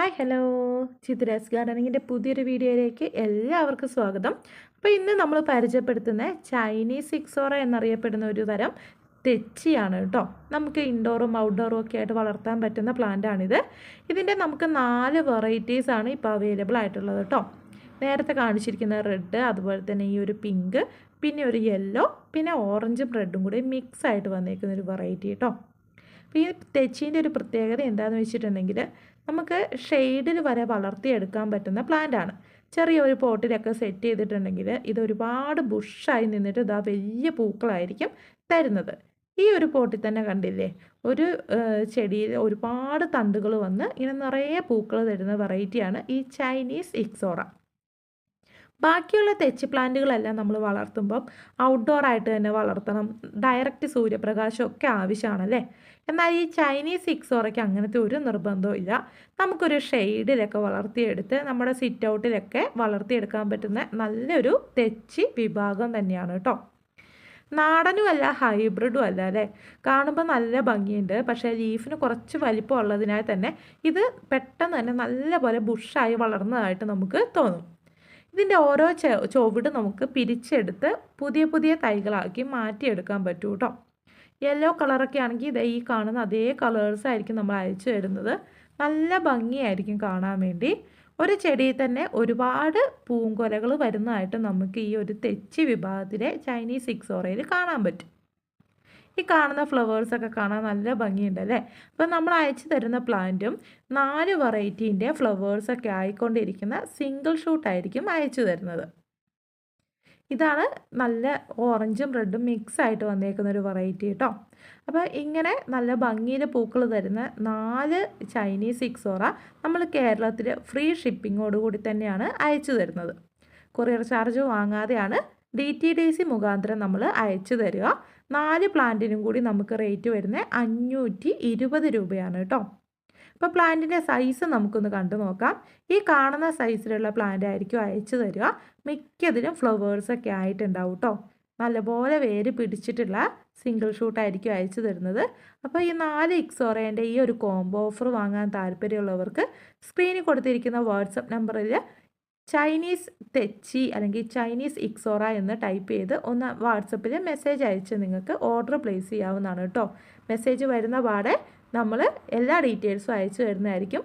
Hi hello Chitra's ഗാർഡനിങ്ങിൻ്റെ പുതിയൊരു വീഡിയോയിലേക്ക് എല്ലാവർക്കും സ്വാഗതം. അപ്പോൾ ഇന്ന് നമ്മൾ പരിചയപ്പെടുത്തുന്ന ചൈനീസ് ഇക്സോറ എന്നറിയപ്പെടുന്ന ഒരു തരം തെച്ചിയാണ് കേട്ടോ. നമുക്ക് ഇൻഡോറും ഔട്ട്ഡോറും ഒക്കെ ആയിട്ട് വളർത്താൻ പറ്റുന്ന പ്ലാന്റാണിത്. ഇതിൻ്റെ നമുക്ക് 4 വെറൈറ്റീസാണ് ഇപ്പോൾ അവൈലബിൾ ആയിട്ടുള്ളത് കേട്ടോ. നേരത്തെ കാണിച്ചിരിക്കുന്ന റെഡ്, അതുപോലെ തന്നെ ഈ ഒരു പിങ്ക്, പിന്നെ ഒരു യെല്ലോ, പിന്നെ ഓറഞ്ചും റെഡും കൂടി മിക്സ് ആയിട്ട് വന്നേക്കുന്ന ഒരു വെറൈറ്റി കേട്ടോ. അപ്പോൾ ഈ തെച്ചീൻ്റെ ഒരു പ്രത്യേകത എന്താണെന്ന് വെച്ചിട്ടുണ്ടെങ്കിൽ നമുക്ക് ഷെയ്ഡിൽ വരെ വളർത്തിയെടുക്കാൻ പറ്റുന്ന പ്ലാന്റാണ്. ചെറിയൊരു പോട്ടിലൊക്കെ സെറ്റ് ചെയ്തിട്ടുണ്ടെങ്കിൽ ഇത് ഒരുപാട് ബുഷായി നിന്നിട്ട് ഇതാ വലിയ പൂക്കളായിരിക്കും തരുന്നത്. ഈ ഒരു പോട്ടിൽ തന്നെ കണ്ടില്ലേ, ഒരു ചെടിയിൽ ഒരുപാട് തണ്ടുകൾ വന്ന് ഇങ്ങനെ നിറയെ പൂക്കൾ തരുന്ന വെറൈറ്റിയാണ് ഈ ചൈനീസ് ഇക്സോറ. ബാക്കിയുള്ള തെച്ചി പ്ലാന്റുകളെല്ലാം നമ്മൾ വളർത്തുമ്പം ഔട്ട്ഡോർ ആയിട്ട് തന്നെ വളർത്തണം, ഡയറക്റ്റ് സൂര്യപ്രകാശം ഒക്കെ ആവശ്യമാണല്ലേ. എന്നാൽ ഈ ചൈനീസ് ഇക്സോറയ്ക്ക് അങ്ങനത്തെ ഒരു നിർബന്ധവും ഇല്ല. നമുക്കൊരു ഷെയ്ഡിലൊക്കെ വളർത്തിയെടുത്ത് നമ്മുടെ സിറ്റ് ഔട്ടിലൊക്കെ വളർത്തിയെടുക്കാൻ പറ്റുന്ന നല്ലൊരു തെച്ചി വിഭാഗം തന്നെയാണ് കേട്ടോ. നാടനും അല്ല, ഹൈബ്രിഡും അല്ല അല്ലേ. കാണുമ്പോൾ നല്ല ഭംഗിയുണ്ട്, പക്ഷേ ലീഫിന് കുറച്ച് വലിപ്പം ഉള്ളതിനാൽ തന്നെ ഇത് പെട്ടെന്ന് തന്നെ നല്ലപോലെ ബുഷായി വളർന്നതായിട്ട് നമുക്ക് തോന്നും. ഇതിൻ്റെ ഓരോ ചുവട് നമുക്ക് പിരിച്ചെടുത്ത് പുതിയ പുതിയ തൈകളാക്കി മാറ്റിയെടുക്കാൻ പറ്റും കേട്ടോ. യെല്ലോ കളറൊക്കെ ആണെങ്കിൽ ഇത് ഈ കാണുന്ന അതേ കളേഴ്സ് ആയിരിക്കും നമ്മൾ അയച്ചു തരുന്നത്. നല്ല ഭംഗിയായിരിക്കും കാണാൻ വേണ്ടി. ഒരു ചെടിയിൽ തന്നെ ഒരുപാട് പൂങ്കൊലകൾ വരുന്നതായിട്ട് നമുക്ക് ഈ ഒരു തെച്ചി വിഭാഗത്തിലെ ചൈനീസ് ഇക്സോറയിൽ കാണാൻ പറ്റും. ഈ കാണുന്ന ഫ്ലവേഴ്സൊക്കെ കാണാൻ നല്ല ഭംഗിയുണ്ടല്ലേ. അപ്പോൾ നമ്മൾ അയച്ചു തരുന്ന പ്ലാന്റും 4 വെറൈറ്റീൻ്റെ ഫ്ലവേഴ്സൊക്കെ ആയിക്കൊണ്ടിരിക്കുന്ന സിംഗിൾ ഷൂട്ടായിരിക്കും അയച്ചു തരുന്നത്. ഇതാണ് നല്ല ഓറഞ്ചും റെഡും മിക്സ് ആയിട്ട് വന്നേക്കുന്ന ഒരു വെറൈറ്റി കേട്ടോ. അപ്പോൾ ഇങ്ങനെ നല്ല ഭംഗിയിൽ പൂക്കൾ തരുന്ന 4 ചൈനീസ് ഇക്സോറ നമ്മൾ കേരളത്തിൽ ഫ്രീ ഷിപ്പിങ്ങോടുകൂടി തന്നെയാണ് അയച്ചു തരുന്നത്. കൊറിയർ ചാർജ് വാങ്ങാതെയാണ് DTDC മുഖാന്തരം നമ്മൾ അയച്ചു തരിക. 4 പ്ലാന്റിനും കൂടി നമുക്ക് റേറ്റ് വരുന്നത് 520 രൂപയാണ് കേട്ടോ. അപ്പോൾ പ്ലാന്റിൻ്റെ സൈസ് നമുക്കൊന്ന് കണ്ടു നോക്കാം. ഈ കാണുന്ന സൈസിലുള്ള പ്ലാന്റ് ആയിരിക്കും അയച്ചു തരിക. മിക്കതിലും ഫ്ലവേഴ്സൊക്കെ ആയിട്ടുണ്ടാവും കേട്ടോ. നല്ലപോലെ വേര് പിടിച്ചിട്ടുള്ള സിംഗിൾ ഷൂട്ടായിരിക്കും അയച്ചു തരുന്നത്. അപ്പോൾ ഈ 4 ഇക്സോറേൻ്റെ ഈ ഒരു കോംബോ ഓഫർ വാങ്ങാൻ താല്പര്യമുള്ളവർക്ക് സ്ക്രീനിൽ കൊടുത്തിരിക്കുന്ന വാട്സപ്പ് നമ്പറിൽ ചൈനീസ് തെച്ചി അല്ലെങ്കിൽ ചൈനീസ് ഇക്സോറ എന്ന് ടൈപ്പ് ചെയ്ത് ഒന്ന് വാട്സപ്പിൽ മെസ്സേജ് അയച്ച് നിങ്ങൾക്ക് ഓർഡർ പ്ലേസ് ചെയ്യാവുന്നതാണ് കേട്ടോ. മെസ്സേജ് വരുന്ന പാടെ നമ്മൾ എല്ലാ ഡീറ്റെയിൽസും അയച്ചു തരുന്നതായിരിക്കും.